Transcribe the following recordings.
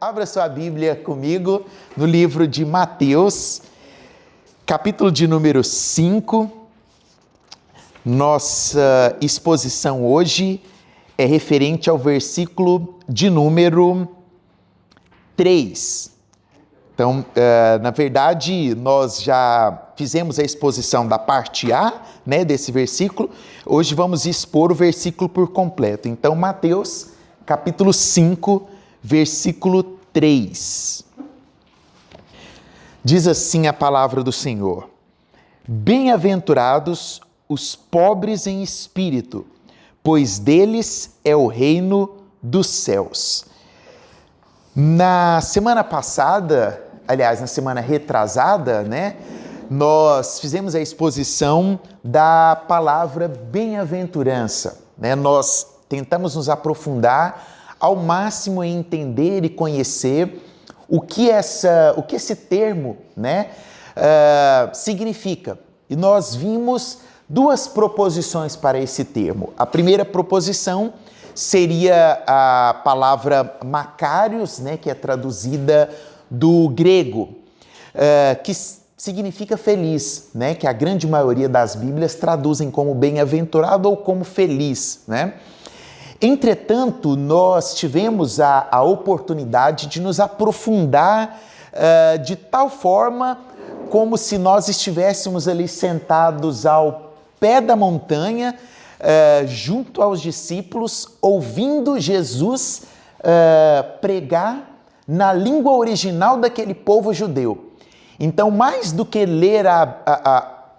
Abra sua Bíblia comigo no livro de Mateus, capítulo de número 5. Nossa exposição hoje é referente ao versículo de número 3. Então, na verdade, nós já fizemos a exposição da parte A, desse versículo. Hoje vamos expor o versículo por completo. Então, Mateus, capítulo 5, versículo 3. Diz assim a palavra do Senhor: Bem-aventurados os pobres em espírito, pois deles é o reino dos céus. Na semana passada, aliás, na semana retrasada, nós fizemos a exposição da palavra bem-aventurança, Nós tentamos nos aprofundar ao máximo em entender e conhecer o que esse termo, significa. E nós vimos duas proposições para esse termo. A primeira proposição seria a palavra Makarios, que é traduzida do grego, que significa feliz, que a grande maioria das Bíblias traduzem como bem-aventurado ou como feliz, Entretanto, nós tivemos a oportunidade de nos aprofundar de tal forma como se nós estivéssemos ali sentados ao pé da montanha, junto aos discípulos, ouvindo Jesus pregar na língua original daquele povo judeu. Então, mais do que ler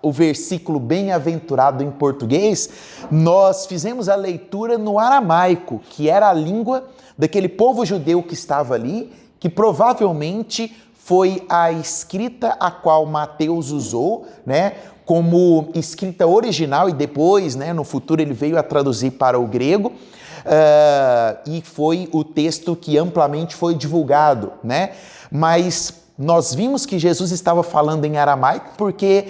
o versículo bem-aventurado em português, nós fizemos a leitura no aramaico, que era a língua daquele povo judeu que estava ali, que provavelmente foi a escrita a qual Mateus usou, como escrita original, e depois, no futuro, ele veio a traduzir para o grego, e foi o texto que amplamente foi divulgado, Mas nós vimos que Jesus estava falando em aramaico porque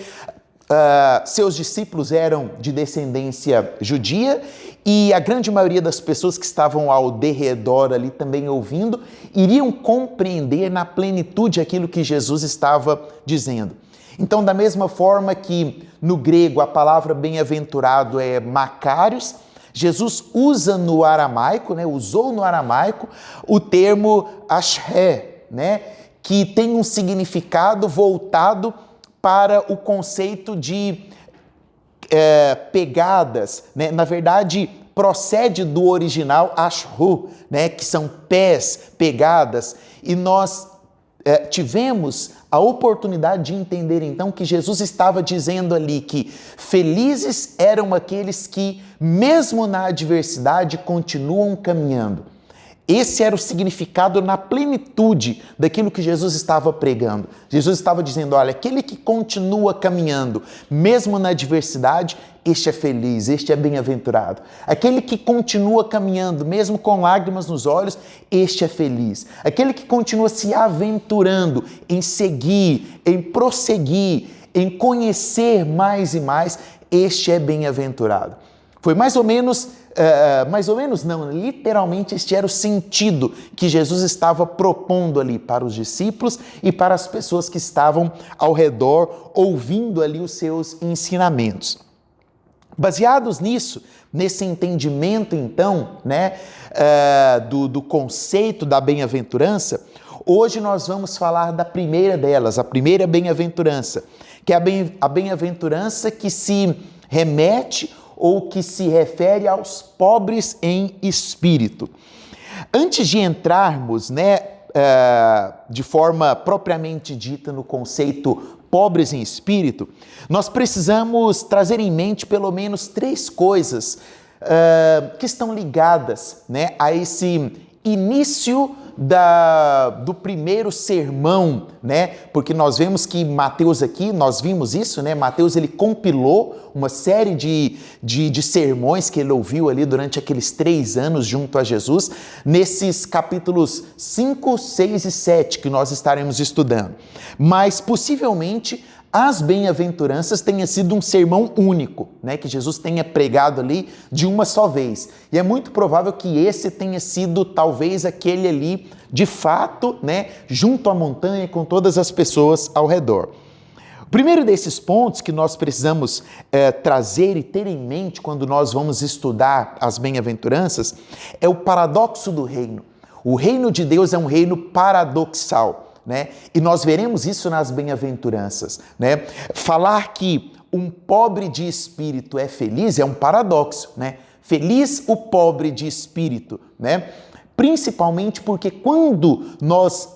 seus discípulos eram de descendência judia e a grande maioria das pessoas que estavam ao derredor ali também ouvindo iriam compreender na plenitude aquilo que Jesus estava dizendo. Então, da mesma forma que no grego a palavra bem-aventurado é Makarios, Jesus usa no aramaico, usou no aramaico o termo Asher, que tem um significado voltado para o conceito de pegadas, Na verdade, procede do original ashru, que são pés, pegadas, e nós tivemos a oportunidade de entender então que Jesus estava dizendo ali que felizes eram aqueles que, mesmo na adversidade, continuam caminhando. Esse era o significado na plenitude daquilo que Jesus estava pregando. Jesus estava dizendo, olha, aquele que continua caminhando, mesmo na adversidade, este é feliz, este é bem-aventurado. Aquele que continua caminhando, mesmo com lágrimas nos olhos, este é feliz. Aquele que continua se aventurando em seguir, em prosseguir, em conhecer mais e mais, este é bem-aventurado. Foi mais ou menos não, literalmente este era o sentido que Jesus estava propondo ali para os discípulos e para as pessoas que estavam ao redor, ouvindo ali os seus ensinamentos. Baseados nisso, nesse entendimento então, do conceito da bem-aventurança, hoje nós vamos falar da primeira delas, a primeira bem-aventurança, que é a bem-aventurança que se remete ou que se refere aos pobres em espírito. Antes de entrarmos, de forma propriamente dita no conceito pobres em espírito, nós precisamos trazer em mente pelo menos 3 coisas que estão ligadas, a esse início do primeiro sermão, Porque nós vemos que Mateus aqui, nós vimos isso, Mateus, ele compilou uma série de sermões que ele ouviu ali durante aqueles 3 anos junto a Jesus, nesses capítulos 5, 6 e 7 que nós estaremos estudando. Mas, possivelmente, as bem-aventuranças tenha sido um sermão único, né, que Jesus tenha pregado ali de uma só vez. E é muito provável que esse tenha sido talvez aquele ali, de fato, né, junto à montanha com todas as pessoas ao redor. O primeiro desses pontos que nós precisamos trazer e ter em mente quando nós vamos estudar as bem-aventuranças é o paradoxo do reino. O reino de Deus é um reino paradoxal. Né? E nós veremos isso nas bem-aventuranças, né? Falar que um pobre de espírito é feliz é um paradoxo, né? Feliz o pobre de espírito, né? Principalmente porque quando nós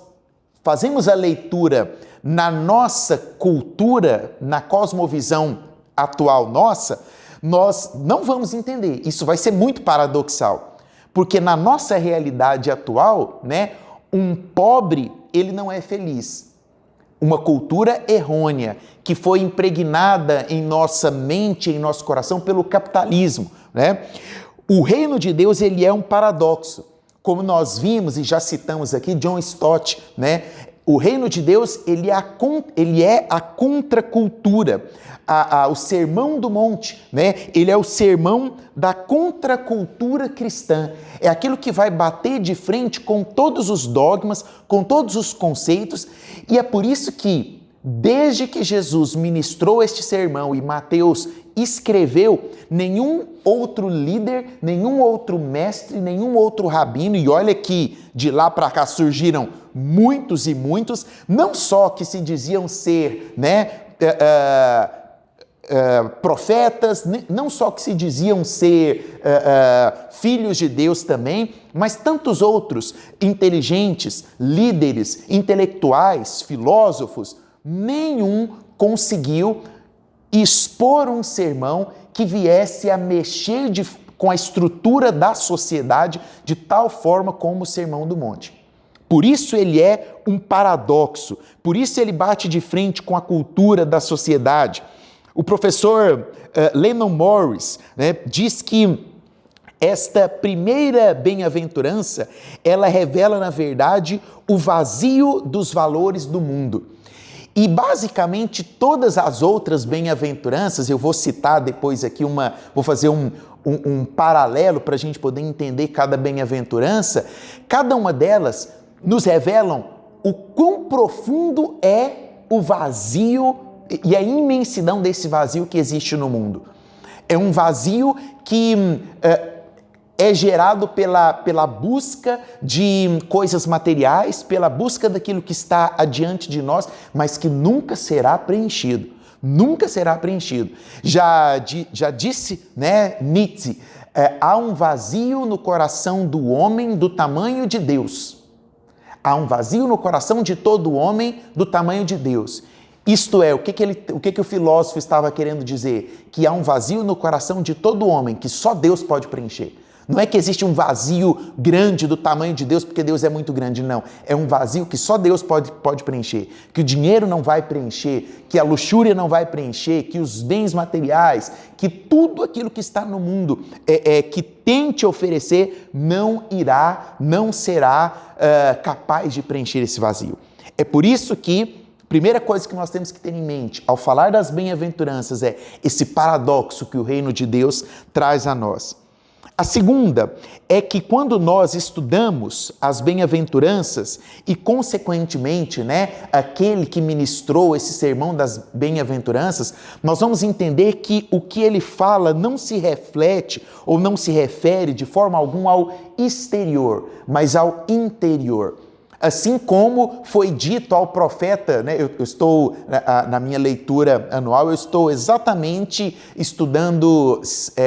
fazemos a leitura na nossa cultura, na cosmovisão atual nossa, nós não vamos entender. Isso vai ser muito paradoxal, porque na nossa realidade atual, né, um pobre ele não é feliz. Uma cultura errônea que foi impregnada em nossa mente, em nosso coração pelo capitalismo, né? O reino de Deus, ele é um paradoxo. Como nós vimos e já citamos aqui John Stott, né? O reino de Deus, ele é a contracultura, o sermão do monte, né? Ele é o sermão da contracultura cristã. É aquilo que vai bater de frente com todos os dogmas, com todos os conceitos, e é por isso que, desde que Jesus ministrou este sermão e Mateus escreveu, nenhum outro líder, nenhum outro mestre, nenhum outro rabino, e olha que de lá para cá surgiram muitos e muitos, não só que se diziam ser, né, profetas, não só que se diziam ser filhos de Deus também, mas tantos outros inteligentes, líderes, intelectuais, filósofos, nenhum conseguiu expor um sermão que viesse a mexer com a estrutura da sociedade de tal forma como o Sermão do Monte. Por isso ele é um paradoxo, por isso ele bate de frente com a cultura da sociedade. O professor Lennon Morris, né, diz que esta primeira bem-aventurança, ela revela, na verdade, o vazio dos valores do mundo. E basicamente todas as outras bem-aventuranças, eu vou citar depois aqui vou fazer um paralelo para a gente poder entender cada bem-aventurança, cada uma delas nos revelam o quão profundo é o vazio e a imensidão desse vazio que existe no mundo. É um vazio que é gerado pela busca de coisas materiais, pela busca daquilo que está adiante de nós, mas que nunca será preenchido. Nunca será preenchido. Já disse, né, Nietzsche, há um vazio no coração do homem do tamanho de Deus. Há um vazio no coração de todo homem do tamanho de Deus. Isto é, o que o filósofo estava querendo dizer? Que há um vazio no coração de todo homem que só Deus pode preencher. Não é que existe um vazio grande do tamanho de Deus porque Deus é muito grande, não. É um vazio que só Deus pode preencher, que o dinheiro não vai preencher, que a luxúria não vai preencher, que os bens materiais, que tudo aquilo que está no mundo que tente oferecer não será capaz de preencher esse vazio. É por isso que a primeira coisa que nós temos que ter em mente ao falar das bem-aventuranças é esse paradoxo que o reino de Deus traz a nós. A segunda é que quando nós estudamos as bem-aventuranças e, consequentemente, né, aquele que ministrou esse sermão das bem-aventuranças, nós vamos entender que o que ele fala não se reflete ou não se refere de forma alguma ao exterior, mas ao interior. Assim como foi dito ao profeta, né? Eu estou, na minha leitura anual, eu estou exatamente estudando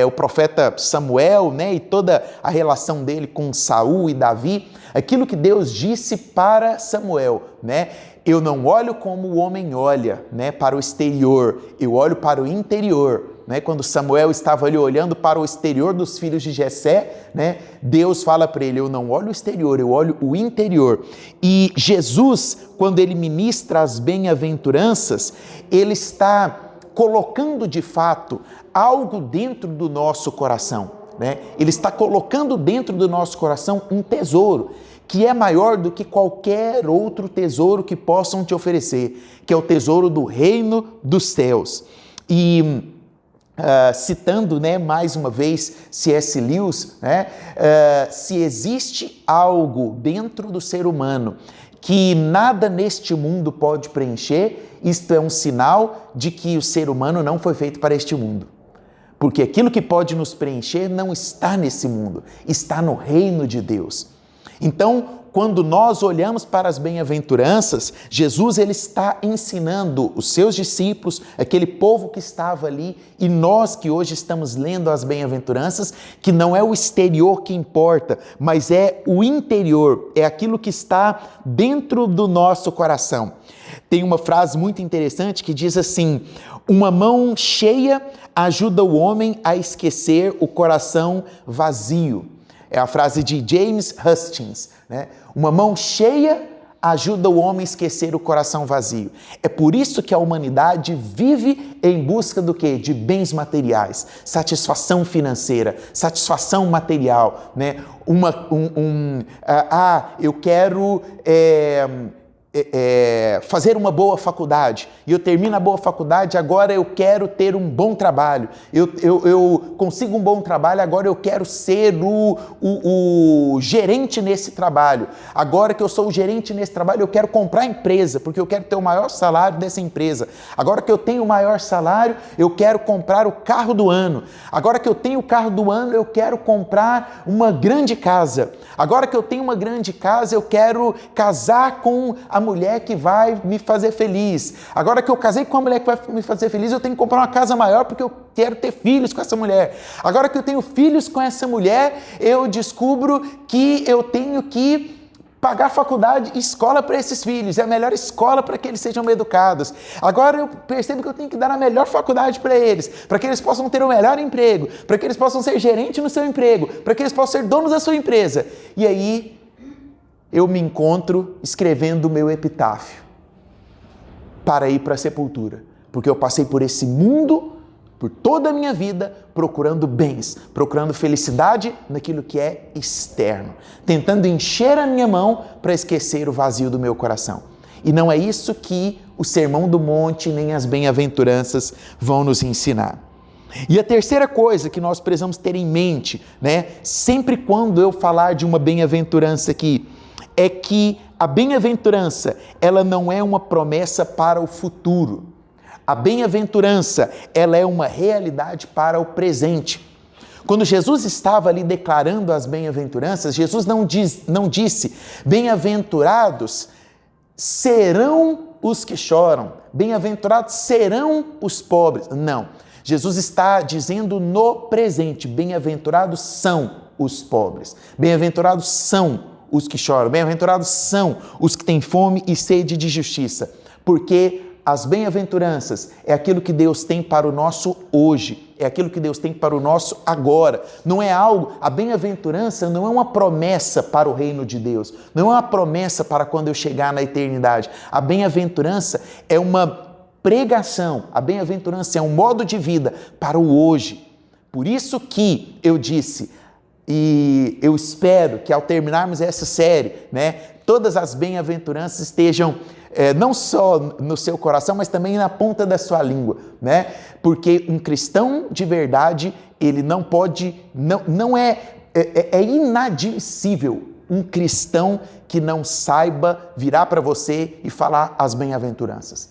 o profeta Samuel, né? E toda a relação dele com Saul e Davi, aquilo que Deus disse para Samuel, né? Eu não olho como o homem olha, né, para o exterior, eu olho para o interior. Né? Quando Samuel estava ali olhando para o exterior dos filhos de Jessé, né, Deus fala para ele, eu não olho o exterior, eu olho o interior. E Jesus, quando ele ministra as bem-aventuranças, ele está colocando de fato algo dentro do nosso coração. Né? Ele está colocando dentro do nosso coração um tesouro, que é maior do que qualquer outro tesouro que possam te oferecer, que é o tesouro do reino dos céus. E citando, né, mais uma vez C.S. Lewis, né, se existe algo dentro do ser humano que nada neste mundo pode preencher, isto é um sinal de que o ser humano não foi feito para este mundo. Porque aquilo que pode nos preencher não está nesse mundo, está no reino de Deus. Então, quando nós olhamos para as bem-aventuranças, Jesus ele está ensinando os seus discípulos, aquele povo que estava ali, e nós que hoje estamos lendo as bem-aventuranças, que não é o exterior que importa, mas é o interior, é aquilo que está dentro do nosso coração. Tem uma frase muito interessante que diz assim: uma mão cheia ajuda o homem a esquecer o coração vazio. É a frase de James Hustings, né? Uma mão cheia ajuda o homem a esquecer o coração vazio. É por isso que a humanidade vive em busca do quê? De bens materiais, satisfação financeira, satisfação material, né? Eu quero fazer uma boa faculdade, e eu termino a boa faculdade, agora eu quero ter um bom trabalho, eu consigo um bom trabalho, agora eu quero ser o gerente nesse trabalho, agora que eu sou o gerente nesse trabalho, eu quero comprar a empresa, porque eu quero ter o maior salário dessa empresa, agora que eu tenho o maior salário, eu quero comprar o carro do ano, agora que eu tenho o carro do ano, eu quero comprar uma grande casa, agora que eu tenho uma grande casa, eu quero casar com a mulher que vai me fazer feliz. Agora que eu casei com a mulher que vai me fazer feliz, eu tenho que comprar uma casa maior porque eu quero ter filhos com essa mulher. Agora que eu tenho filhos com essa mulher, eu descubro que eu tenho que pagar faculdade e escola para esses filhos. É a melhor escola para que eles sejam bem educados. Agora eu percebo que eu tenho que dar a melhor faculdade para eles que eles possam ter o melhor emprego, para que eles possam ser gerente no seu emprego, para que eles possam ser donos da sua empresa. E aí eu me encontro escrevendo o meu epitáfio para ir para a sepultura, porque eu passei por esse mundo, por toda a minha vida, procurando bens, procurando felicidade naquilo que é externo, tentando encher a minha mão para esquecer o vazio do meu coração. E não é isso que o Sermão do Monte nem as bem-aventuranças vão nos ensinar. E a terceira coisa que nós precisamos ter em mente, né, sempre quando eu falar de uma bem-aventurança aqui, é que a bem-aventurança, ela não é uma promessa para o futuro. A bem-aventurança, ela é uma realidade para o presente. Quando Jesus estava ali declarando as bem-aventuranças, Jesus não disse, bem-aventurados serão os que choram, bem-aventurados serão os pobres. Não, Jesus está dizendo no presente, bem-aventurados são os pobres, bem-aventurados são os que choram, bem-aventurados são os que têm fome e sede de justiça, porque as bem-aventuranças é aquilo que Deus tem para o nosso hoje, é aquilo que Deus tem para o nosso agora. Não é algo, a bem-aventurança não é uma promessa para o reino de Deus, não é uma promessa para quando eu chegar na eternidade. A bem-aventurança é uma pregação, a bem-aventurança é um modo de vida para o hoje. Por isso que eu disse, e eu espero que ao terminarmos essa série, né, todas as bem-aventuranças estejam não só no seu coração, mas também na ponta da sua língua, né? Porque um cristão de verdade, ele não pode, é inadmissível um cristão que não saiba virar para você e falar as bem-aventuranças.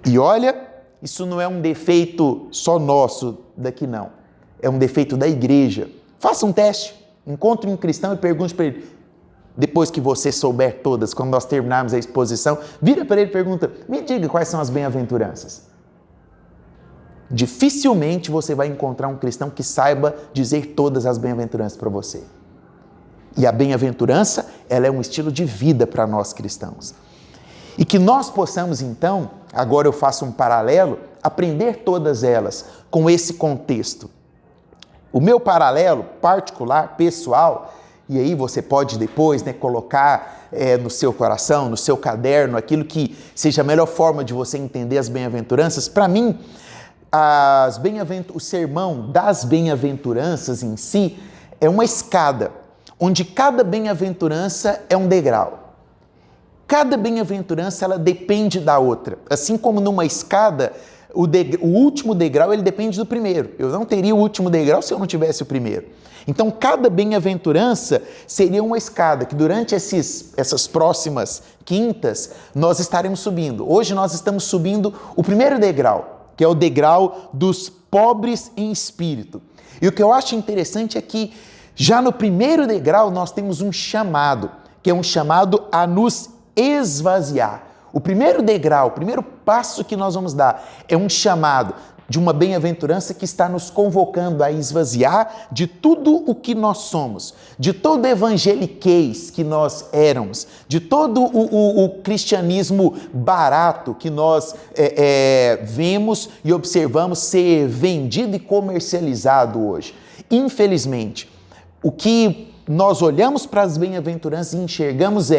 E olha, isso não é um defeito só nosso daqui não, é um defeito da igreja. Faça um teste, encontre um cristão e pergunte para ele, depois que você souber todas, quando nós terminarmos a exposição, vira para ele e pergunta, me diga quais são as bem-aventuranças. Dificilmente você vai encontrar um cristão que saiba dizer todas as bem-aventuranças para você. E a bem-aventurança, ela é um estilo de vida para nós cristãos. E que nós possamos então, agora eu faço um paralelo, aprender todas elas com esse contexto. O meu paralelo particular, pessoal, e aí você pode depois, né, colocar no seu coração, no seu caderno, aquilo que seja a melhor forma de você entender as bem-aventuranças. Para mim, o sermão das bem-aventuranças em si é uma escada onde cada bem-aventurança é um degrau. Cada bem-aventurança ela depende da outra. Assim como numa escada, o último degrau ele depende do primeiro. Eu não teria o último degrau se eu não tivesse o primeiro. Então, cada bem-aventurança seria uma escada que durante essas próximas quintas nós estaremos subindo. Hoje nós estamos subindo o primeiro degrau, que é o degrau dos pobres em espírito. E o que eu acho interessante é que já no primeiro degrau nós temos um chamado, que é um chamado a nos esvaziar. O primeiro degrau, o primeiro passo que nós vamos dar é um chamado de uma bem-aventurança que está nos convocando a esvaziar de tudo o que nós somos, de todo evangeliquez que nós éramos, de todo o cristianismo barato que nós vemos e observamos ser vendido e comercializado hoje. Infelizmente, o que nós olhamos para as bem-aventuranças e enxergamos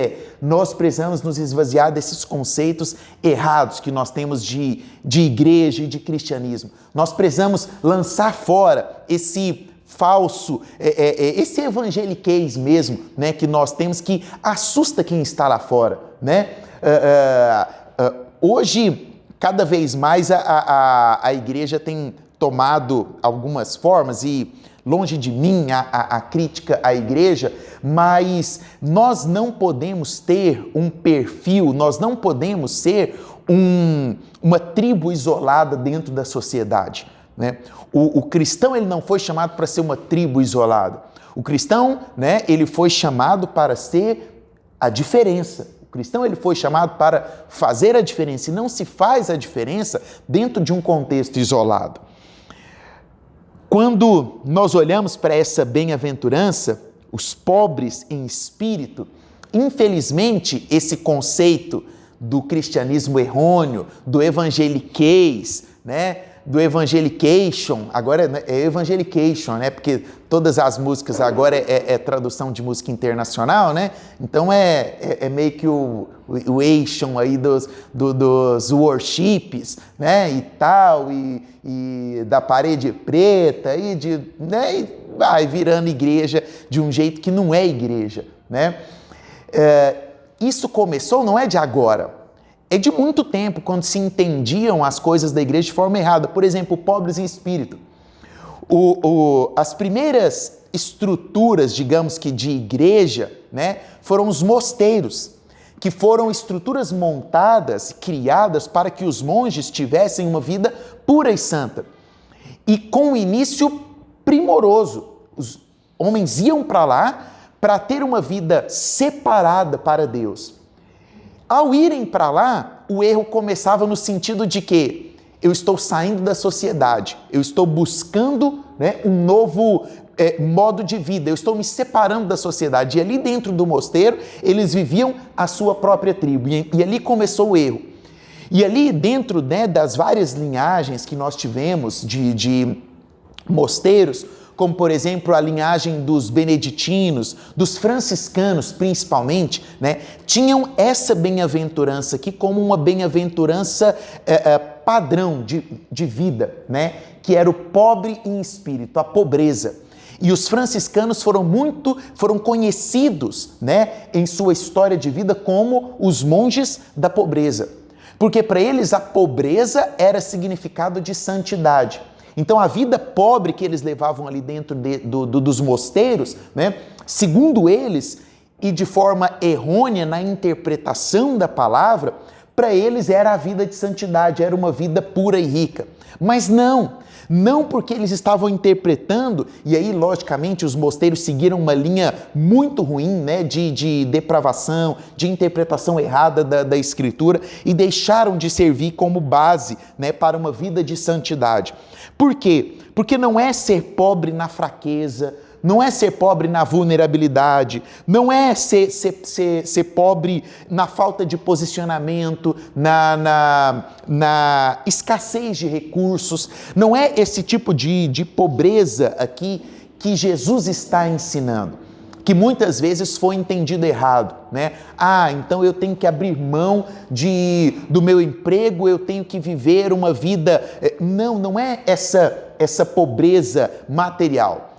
nós precisamos nos esvaziar desses conceitos errados que nós temos de igreja e de cristianismo. Nós precisamos lançar fora esse falso, esse evangeliquez mesmo, né, que nós temos que assusta quem está lá fora, né? Hoje, cada vez mais a igreja tem tomado algumas formas e longe de mim a crítica à igreja, mas nós não podemos ter um perfil, nós não podemos ser uma tribo isolada dentro da sociedade, né? O cristão ele não foi chamado para ser uma tribo isolada. O cristão, né, ele foi chamado para ser a diferença. O cristão ele foi chamado para fazer a diferença e não se faz a diferença dentro de um contexto isolado. Quando nós olhamos para essa bem-aventurança, os pobres em espírito, infelizmente esse conceito do cristianismo errôneo, do evangeliquez, né, do evangelication, agora é evangelication, né, porque todas as músicas agora é tradução de música internacional, né, então é meio que o Asian aí dos worships, né, e tal, e da parede preta, né, e vai virando igreja de um jeito que não é igreja, né. Isso começou, não é de agora, é de muito tempo, quando se entendiam as coisas da igreja de forma errada. Por exemplo, pobres em espírito. As primeiras estruturas, digamos que de igreja, né, foram os mosteiros, que foram estruturas montadas, criadas para que os monges tivessem uma vida pura e santa. E com um início primoroso. Os homens iam para lá para ter uma vida separada para Deus. Ao irem para lá, o erro começava no sentido de que eu estou saindo da sociedade, eu estou buscando, né, um novo modo de vida, eu estou me separando da sociedade. E ali dentro do mosteiro, eles viviam a sua própria tribo. E ali começou o erro. E ali dentro, né, das várias linhagens que nós tivemos de mosteiros, como por exemplo a linhagem dos beneditinos, dos franciscanos principalmente, né, tinham essa bem-aventurança aqui como uma bem-aventurança padrão de vida, né, que era o pobre em espírito, a pobreza. E os franciscanos foram conhecidos, né, em sua história de vida como os monges da pobreza, porque para eles a pobreza era significado de santidade. Então, a vida pobre que eles levavam ali dentro dos mosteiros, né, segundo eles, e de forma errônea na interpretação da palavra, para eles era a vida de santidade, era uma vida pura e rica. Mas não porque eles estavam interpretando, e aí, logicamente, os mosteiros seguiram uma linha muito ruim, né, de depravação, de interpretação errada da Escritura, e deixaram de servir como base, né, para uma vida de santidade. Por quê? Porque não é ser pobre na fraqueza, não é ser pobre na vulnerabilidade, não é ser pobre na falta de posicionamento, na escassez de recursos, não é esse tipo de pobreza aqui que Jesus está ensinando, que muitas vezes foi entendido errado, né? Então eu tenho que abrir mão do meu emprego, eu tenho que viver uma vida... Não é essa pobreza material.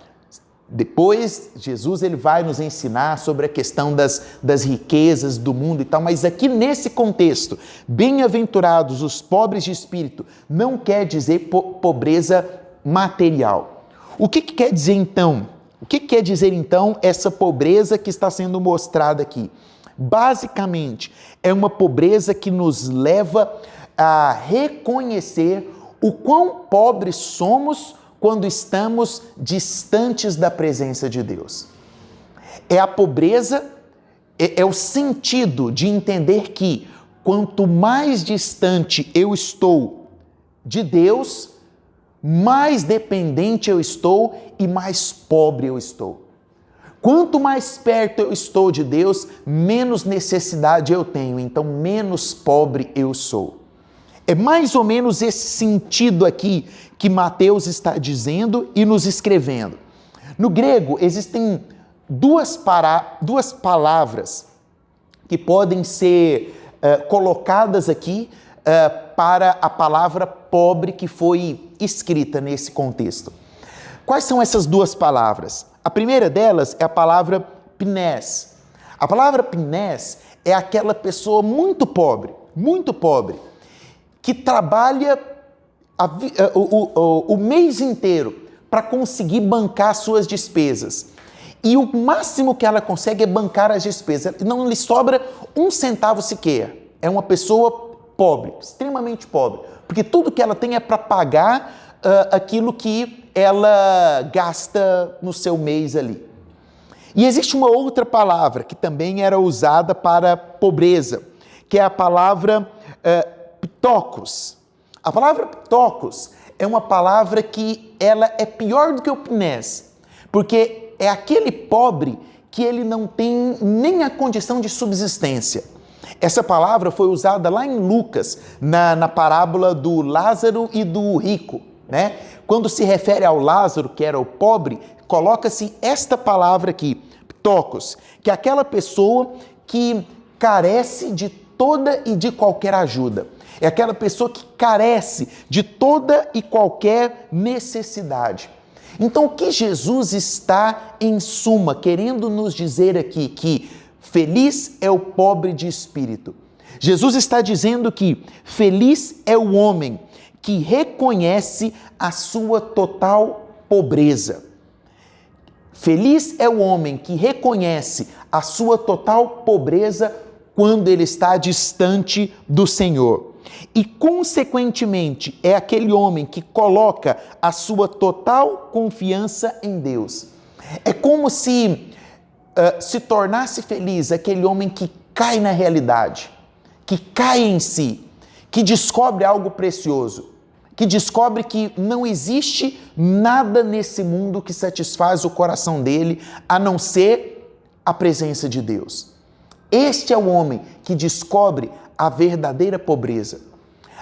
Depois, Jesus ele vai nos ensinar sobre a questão das riquezas do mundo e tal, mas aqui nesse contexto, bem-aventurados os pobres de espírito, não quer dizer pobreza material. O que quer dizer então? O que quer dizer então essa pobreza que está sendo mostrada aqui? Basicamente, é uma pobreza que nos leva a reconhecer o quão pobres somos quando estamos distantes da presença de Deus. É a pobreza, é o sentido de entender que quanto mais distante eu estou de Deus, mais dependente eu estou e mais pobre eu estou. Quanto mais perto eu estou de Deus, menos necessidade eu tenho, então menos pobre eu sou. É mais ou menos esse sentido aqui que Mateus está dizendo e nos escrevendo. No grego, existem duas palavras que podem ser colocadas aqui para a palavra pobre que foi escrita nesse contexto. Quais são essas duas palavras? A primeira delas é a palavra pnés. A palavra pnés é aquela pessoa muito pobre, que trabalha o mês inteiro para conseguir bancar suas despesas. E o máximo que ela consegue é bancar as despesas. Não lhe sobra um centavo sequer. É uma pessoa pobre, extremamente pobre. Porque tudo que ela tem é para pagar aquilo que ela gasta no seu mês ali. E existe uma outra palavra que também era usada para pobreza, que é a palavra ptocos. A palavra ptocos é uma palavra que ela é pior do que o pnés, porque é aquele pobre que ele não tem nem a condição de subsistência. Essa palavra foi usada lá em Lucas, na parábola do Lázaro e do rico, né? Quando se refere ao Lázaro, que era o pobre, coloca-se esta palavra aqui, ptocos, que é aquela pessoa que carece de toda e de qualquer ajuda. É aquela pessoa que carece de toda e qualquer necessidade. Então, o que Jesus está, em suma, querendo nos dizer aqui? Que feliz é o pobre de espírito. Jesus está dizendo que feliz é o homem que reconhece a sua total pobreza. Feliz é o homem que reconhece a sua total pobreza quando ele está distante do Senhor. E, consequentemente, é aquele homem que coloca a sua total confiança em Deus. É como se tornasse feliz aquele homem que cai na realidade, que cai em si, que descobre algo precioso, que descobre que não existe nada nesse mundo que satisfaz o coração dele, a não ser a presença de Deus. Este é o homem que descobre a verdadeira pobreza.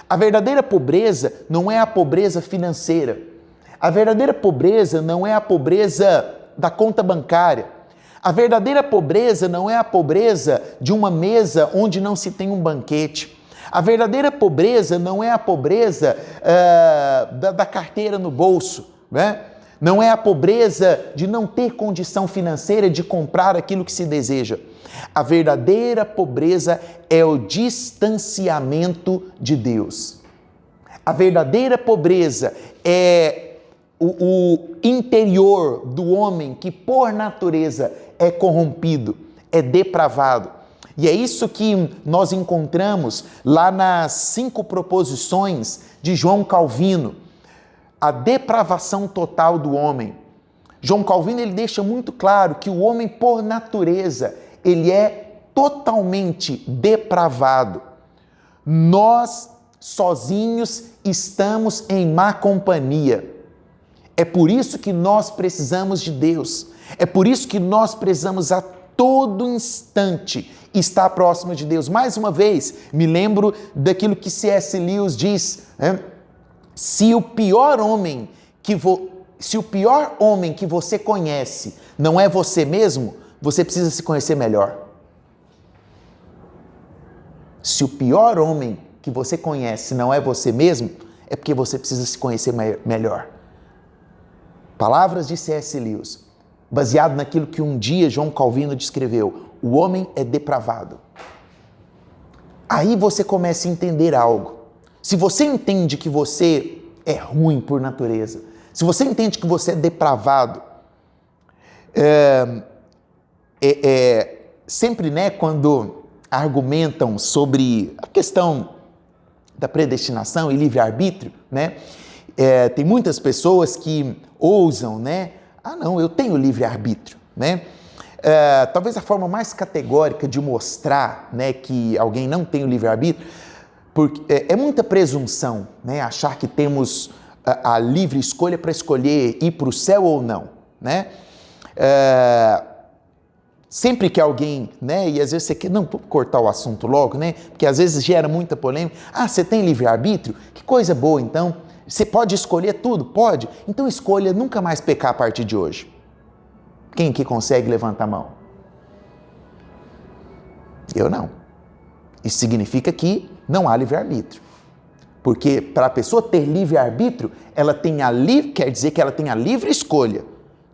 A verdadeira pobreza não é a pobreza financeira. A verdadeira pobreza não é a pobreza da conta bancária. A verdadeira pobreza não é a pobreza de uma mesa onde não se tem um banquete. A verdadeira pobreza não é a pobreza da carteira no bolso, né? Não é a pobreza de não ter condição financeira de comprar aquilo que se deseja. A verdadeira pobreza é o distanciamento de Deus. A verdadeira pobreza é o interior do homem que, por natureza, é corrompido, é depravado. E é isso que nós encontramos lá nas 5 proposições de João Calvino, a depravação total do homem. João Calvino ele deixa muito claro que o homem, por natureza, ele é totalmente depravado. Nós, sozinhos, estamos em má companhia. É por isso que nós precisamos de Deus. É por isso que nós precisamos a todo instante estar próximo de Deus. Mais uma vez, me lembro daquilo que C.S. Lewis diz, né? Se o pior homem que você conhece não é você mesmo, você precisa se conhecer melhor. Se o pior homem que você conhece não é você mesmo, é porque você precisa se conhecer melhor. Palavras de C.S. Lewis. baseado naquilo que um dia João Calvino descreveu. O homem é depravado. Aí você começa a entender algo. Se você entende que você é ruim por natureza, se você entende que você é depravado, sempre, né, quando argumentam sobre a questão da predestinação e livre-arbítrio, né, tem muitas pessoas que ousam, né, não, eu tenho livre-arbítrio, né? Talvez a forma mais categórica de mostrar, né, que alguém não tem o livre-arbítrio, porque é muita presunção, né, achar que temos a livre escolha para escolher ir para o céu ou não, né? Sempre que alguém, né, e às vezes você quer, não, vou cortar o assunto logo, né, porque às vezes gera muita polêmica. Você tem livre-arbítrio? Que coisa boa, então. Você pode escolher tudo? Pode. Então escolha nunca mais pecar a partir de hoje. Quem que consegue levantar a mão? Eu não. Isso significa que não há livre-arbítrio. Porque para a pessoa ter livre-arbítrio, ela tem quer dizer que ela tem a livre escolha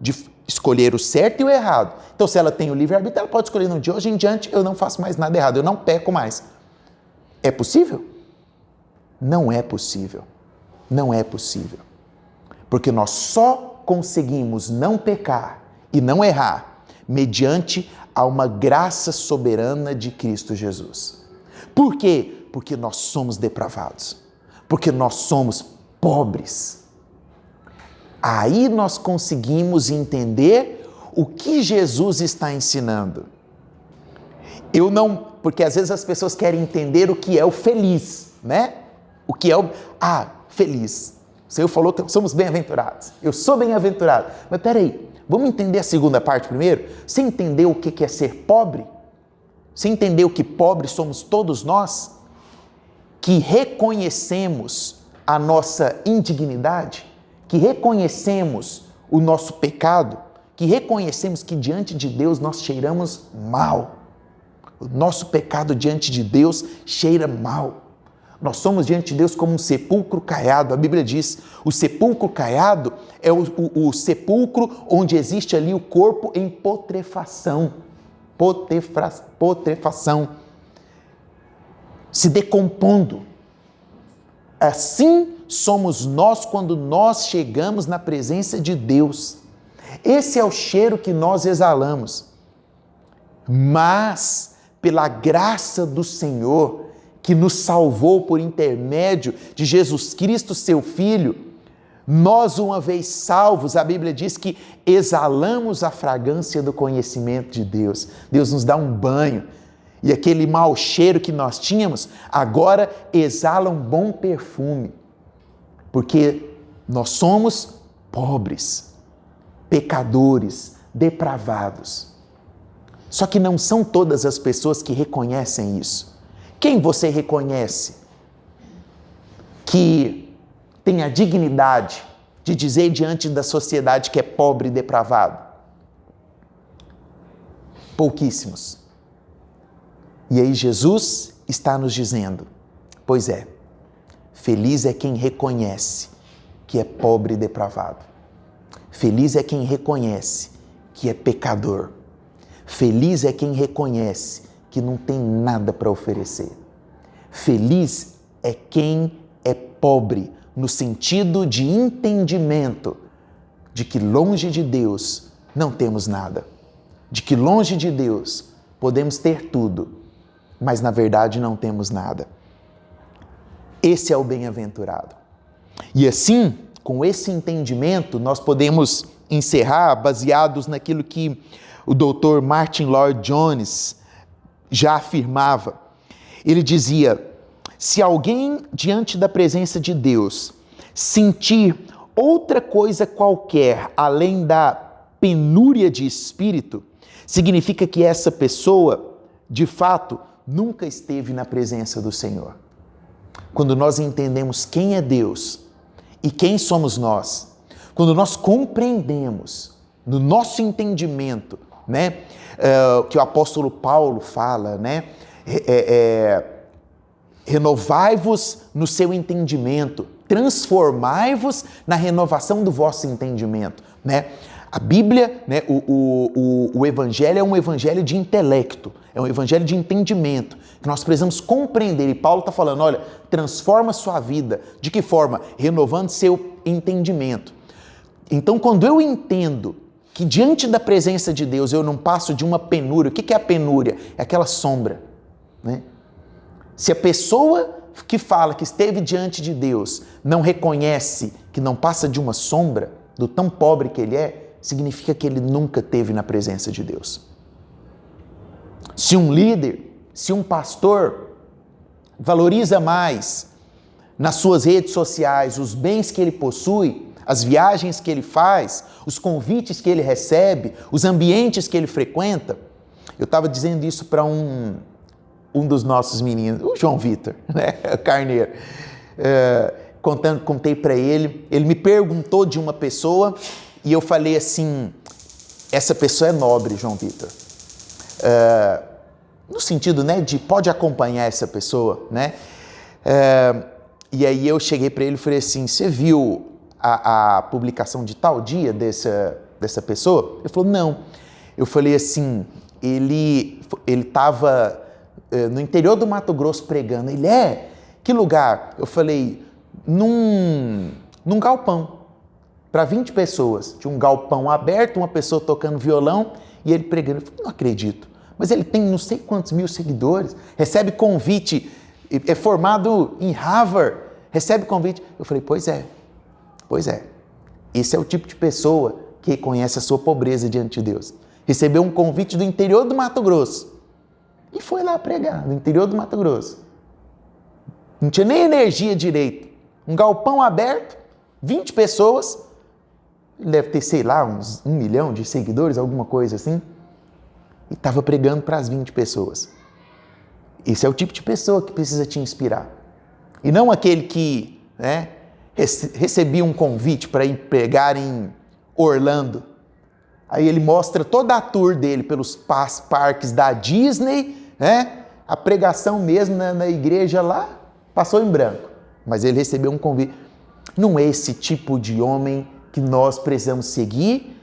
de escolher o certo e o errado. Então, se ela tem o livre-arbítrio, ela pode escolher, de hoje em diante eu não faço mais nada errado, eu não peco mais. É possível? Não é possível. Não é possível. Porque nós só conseguimos não pecar e não errar mediante a uma graça soberana de Cristo Jesus. Por quê? Porque nós somos depravados. Porque nós somos pobres. Aí nós conseguimos entender o que Jesus está ensinando. Porque às vezes as pessoas querem entender o que é o feliz, né? O que é o feliz. O Senhor falou que somos bem-aventurados. Eu sou bem-aventurado. Mas peraí, vamos entender a segunda parte primeiro? Você entendeu o que é ser pobre? Você entendeu que pobres somos todos nós? Que reconhecemos a nossa indignidade? Que reconhecemos o nosso pecado? Que reconhecemos que diante de Deus nós cheiramos mal? O nosso pecado diante de Deus cheira mal. Nós somos diante de Deus como um sepulcro caiado. A Bíblia diz, o sepulcro caiado é o sepulcro onde existe ali o corpo em putrefação. Putrefação. Se decompondo. Assim somos nós quando nós chegamos na presença de Deus. Esse é o cheiro que nós exalamos. Mas, pela graça do Senhor, que nos salvou por intermédio de Jesus Cristo, seu Filho, nós, uma vez salvos, a Bíblia diz que exalamos a fragrância do conhecimento de Deus. Deus nos dá um banho. E aquele mau cheiro que nós tínhamos, agora exala um bom perfume. Porque nós somos pobres, pecadores, depravados. Só que não são todas as pessoas que reconhecem isso. Quem você reconhece que tem a dignidade de dizer diante da sociedade que é pobre e depravado? Pouquíssimos. E aí Jesus está nos dizendo, pois é, feliz é quem reconhece que é pobre e depravado. Feliz é quem reconhece que é pecador. Feliz é quem reconhece que não tem nada para oferecer. Feliz é quem é pobre no sentido de entendimento de que longe de Deus não temos nada. De que longe de Deus podemos ter tudo, mas na verdade não temos nada. Esse é o bem-aventurado. E assim, com esse entendimento, nós podemos encerrar baseados naquilo que o Dr. Martin Lloyd-Jones já afirmava. Ele dizia, se alguém diante da presença de Deus sentir outra coisa qualquer além da penúria de espírito, significa que essa pessoa, de fato, nunca esteve na presença do Senhor. Quando nós entendemos quem é Deus e quem somos nós, quando nós compreendemos no nosso entendimento, né, que o apóstolo Paulo fala, né, renovai-vos no seu entendimento, transformai-vos na renovação do vosso entendimento, né? A Bíblia, né, o Evangelho é um evangelho de intelecto, é um evangelho de entendimento, que nós precisamos compreender. E Paulo está falando, olha, transforma sua vida. De que forma? Renovando seu entendimento. Então, quando eu entendo que diante da presença de Deus eu não passo de uma penúria, o que é a penúria? É aquela sombra, né? Se a pessoa que fala que esteve diante de Deus não reconhece que não passa de uma sombra, do tão pobre que ele é, significa que ele nunca esteve na presença de Deus. Se um líder, se um pastor valoriza mais nas suas redes sociais os bens que ele possui, as viagens que ele faz, os convites que ele recebe, os ambientes que ele frequenta, eu estava dizendo isso para um dos nossos meninos, o João Vitor, né, Carneiro, contei para ele me perguntou de uma pessoa e eu falei assim, essa pessoa é nobre, João Vitor, no sentido, né, de pode acompanhar essa pessoa, né, e aí eu cheguei para ele e falei assim, você viu a publicação de tal dia dessa pessoa? Ele falou, não. Eu falei assim, ele estava no interior do Mato Grosso pregando. Ele que lugar? Eu falei, num galpão, para 20 pessoas. Tinha um galpão aberto, uma pessoa tocando violão e ele pregando. Eu falei, não acredito. Mas ele tem não sei quantos mil seguidores, recebe convite, é formado em Harvard, recebe convite. Eu falei, pois é. Esse é o tipo de pessoa que reconhece a sua pobreza diante de Deus. Recebeu um convite do interior do Mato Grosso e foi lá pregar, no interior do Mato Grosso. Não tinha nem energia direito. Um galpão aberto, 20 pessoas, ele deve ter, sei lá, uns 1 milhão de seguidores, alguma coisa assim, e estava pregando para as 20 pessoas. Esse é o tipo de pessoa que precisa te inspirar. E não aquele que, né, recebia um convite para ir pregar em Orlando. Aí ele mostra toda a tour dele pelos parques da Disney, né? A pregação mesmo na igreja lá passou em branco. Mas ele recebeu um convite. Não é esse tipo de homem que nós precisamos seguir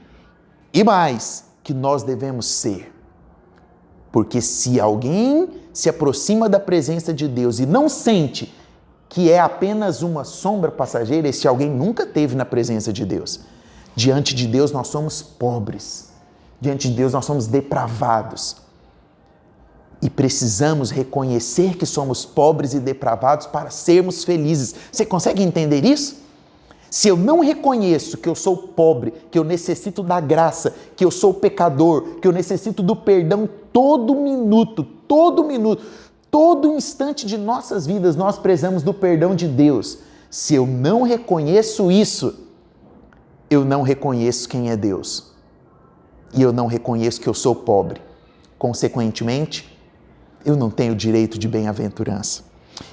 e mais, que nós devemos ser. Porque se alguém se aproxima da presença de Deus e não sente que é apenas uma sombra passageira, esse alguém nunca esteve na presença de Deus. Diante de Deus nós somos pobres. Diante de Deus nós somos depravados. E precisamos reconhecer que somos pobres e depravados para sermos felizes. Você consegue entender isso? Se eu não reconheço que eu sou pobre, que eu necessito da graça, que eu sou pecador, que eu necessito do perdão todo minuto, todo instante de nossas vidas, nós precisamos do perdão de Deus. Se eu não reconheço isso, eu não reconheço quem é Deus. E eu não reconheço que eu sou pobre. Consequentemente, eu não tenho direito de bem-aventurança.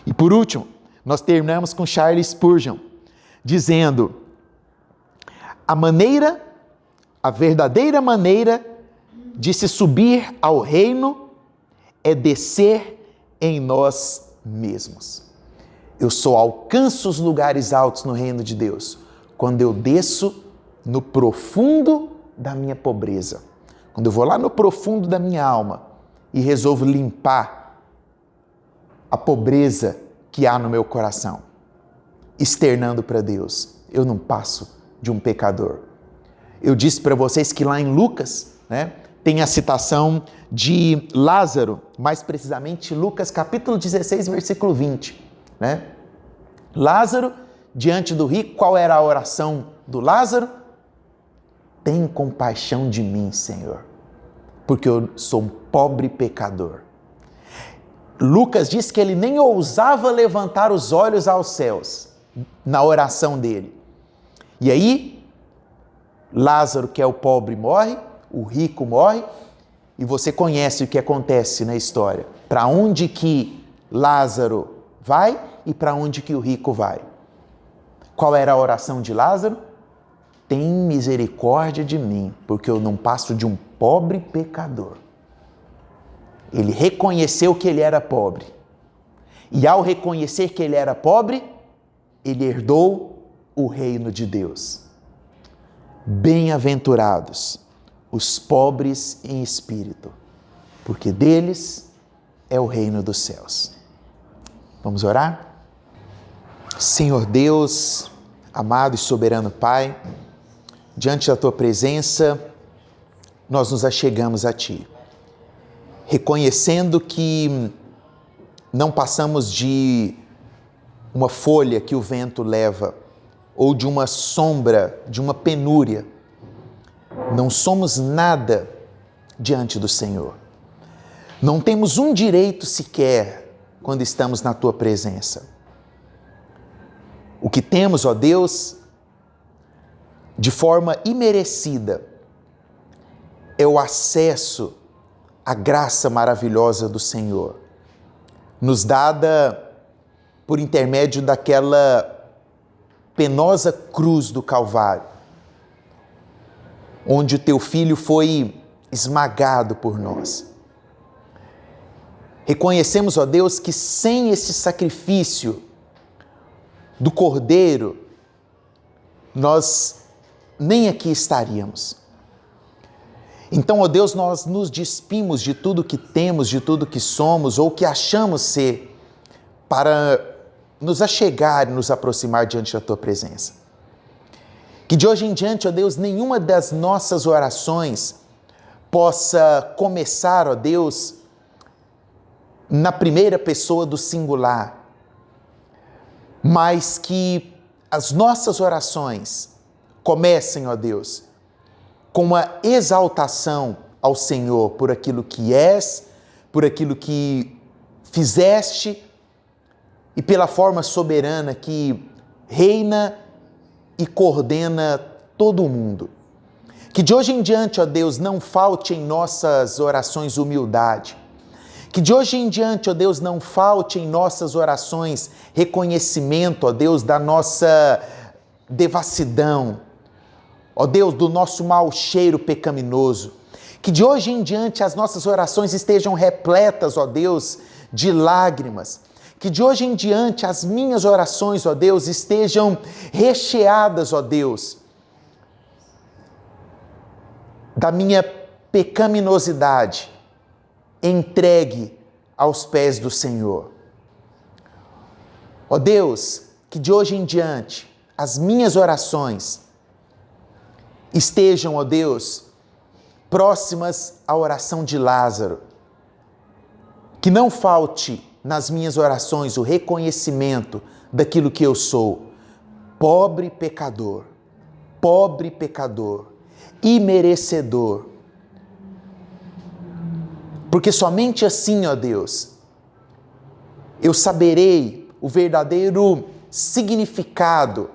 E por último, nós terminamos com Charles Spurgeon, dizendo: a verdadeira maneira de se subir ao reino é descer em nós mesmos. Eu só alcanço os lugares altos no reino de Deus quando eu desço no profundo da minha pobreza. Quando eu vou lá no profundo da minha alma e resolvo limpar a pobreza que há no meu coração, externando para Deus, eu não passo de um pecador. Eu disse para vocês que lá em Lucas, né, tem a citação de Lázaro, mais precisamente Lucas capítulo 16, versículo 20. Né? Lázaro, diante do rico, qual era a oração do Lázaro? Tem compaixão de mim, Senhor, porque eu sou um pobre pecador. Lucas diz que ele nem ousava levantar os olhos aos céus na oração dele. E aí, Lázaro, que é o pobre, morre, o rico morre, e você conhece o que acontece na história. Para onde que Lázaro vai e para onde que o rico vai? Qual era a oração de Lázaro? Tem misericórdia de mim, porque eu não passo de um pobre pecador. Ele reconheceu que ele era pobre. E ao reconhecer que ele era pobre, ele herdou o reino de Deus. Bem-aventurados os pobres em espírito, porque deles é o reino dos céus. Vamos orar? Senhor Deus, amado e soberano Pai, diante da Tua presença, nós nos achegamos a Ti, reconhecendo que não passamos de uma folha que o vento leva, ou de uma sombra, de uma penúria. Não somos nada diante do Senhor. Não temos um direito sequer quando estamos na Tua presença. O que temos, ó Deus, de forma imerecida, é o acesso à graça maravilhosa do Senhor, nos dada por intermédio daquela penosa cruz do Calvário, onde o Teu Filho foi esmagado por nós. Reconhecemos, ó Deus, que sem esse sacrifício do Cordeiro, nós nem aqui estaríamos. Então, ó Deus, nós nos despimos de tudo que temos, de tudo que somos ou que achamos ser, para nos achegar e nos aproximar diante da Tua presença. Que de hoje em diante, ó Deus, nenhuma das nossas orações possa começar, ó Deus, na primeira pessoa do singular, mas que as nossas orações comecem, ó Deus, com uma exaltação ao Senhor por aquilo que és, por aquilo que fizeste e pela forma soberana que reina e coordena todo o mundo. Que de hoje em diante, ó Deus, não falte em nossas orações humildade. Que de hoje em diante, ó Deus, não falte em nossas orações reconhecimento, ó Deus, da nossa devassidão, ó Deus, do nosso mau cheiro pecaminoso. Que de hoje em diante as nossas orações estejam repletas, ó Deus, de lágrimas. Que de hoje em diante as minhas orações, ó Deus, estejam recheadas, ó Deus, da minha pecaminosidade, entregue aos pés do Senhor. Ó Deus, que de hoje em diante as minhas orações estejam, ó Deus, próximas à oração de Lázaro. Que não falte nas minhas orações o reconhecimento daquilo que eu sou, pobre pecador, imerecedor. Porque somente assim, ó Deus, eu saberei o verdadeiro significado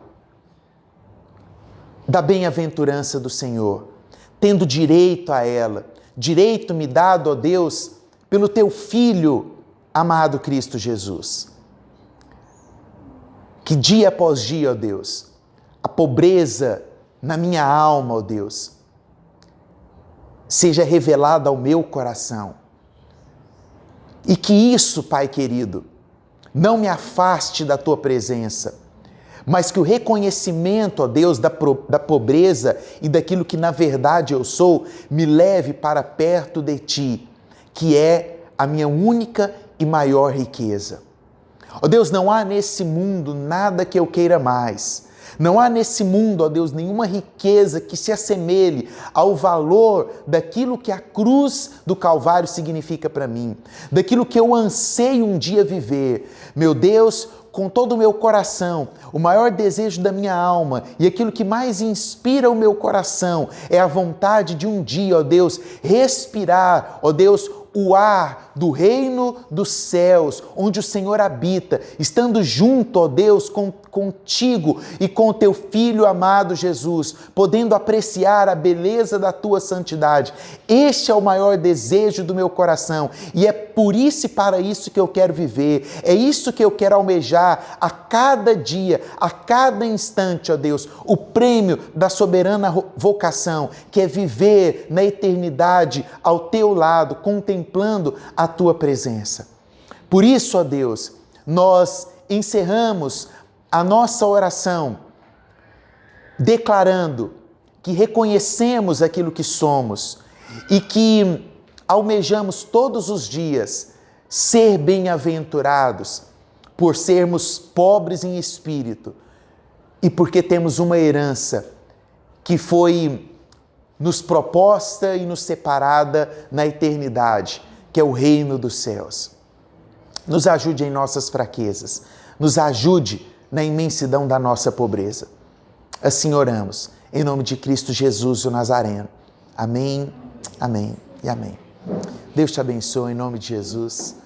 da bem-aventurança do Senhor, tendo direito a ela, direito me dado, ó Deus, pelo Teu Filho amado Cristo Jesus. Que dia após dia, ó Deus, a pobreza na minha alma, ó Deus, seja revelada ao meu coração. E que isso, Pai querido, não me afaste da Tua presença, mas que o reconhecimento, ó Deus, da pobreza e daquilo que na verdade eu sou, me leve para perto de Ti, que é a minha única e maior riqueza. Ó Deus, não há nesse mundo nada que eu queira mais. Não há nesse mundo, ó Deus, nenhuma riqueza que se assemelhe ao valor daquilo que a cruz do Calvário significa para mim, daquilo que eu anseio um dia viver. Meu Deus, com todo o meu coração, o maior desejo da minha alma e aquilo que mais inspira o meu coração é a vontade de um dia, ó Deus, respirar, ó Deus, o ar do reino dos céus, onde o Senhor habita, estando junto, ó Deus, contigo e com o Teu Filho amado Jesus, podendo apreciar a beleza da Tua santidade. Este é o maior desejo do meu coração e é por isso e para isso que eu quero viver, é isso que eu quero almejar a cada dia, a cada instante, ó Deus, o prêmio da soberana vocação, que é viver na eternidade ao Teu lado, contemplando a Tua presença. Por isso, ó Deus, nós encerramos a nossa oração declarando que reconhecemos aquilo que somos e que almejamos todos os dias ser bem-aventurados por sermos pobres em espírito e porque temos uma herança que foi nos proposta e nos separada na eternidade, que é o reino dos céus. Nos ajude em nossas fraquezas, nos ajude na imensidão da nossa pobreza. Assim oramos, em nome de Cristo Jesus, o Nazareno. Amém, amém e amém. Deus te abençoe em nome de Jesus.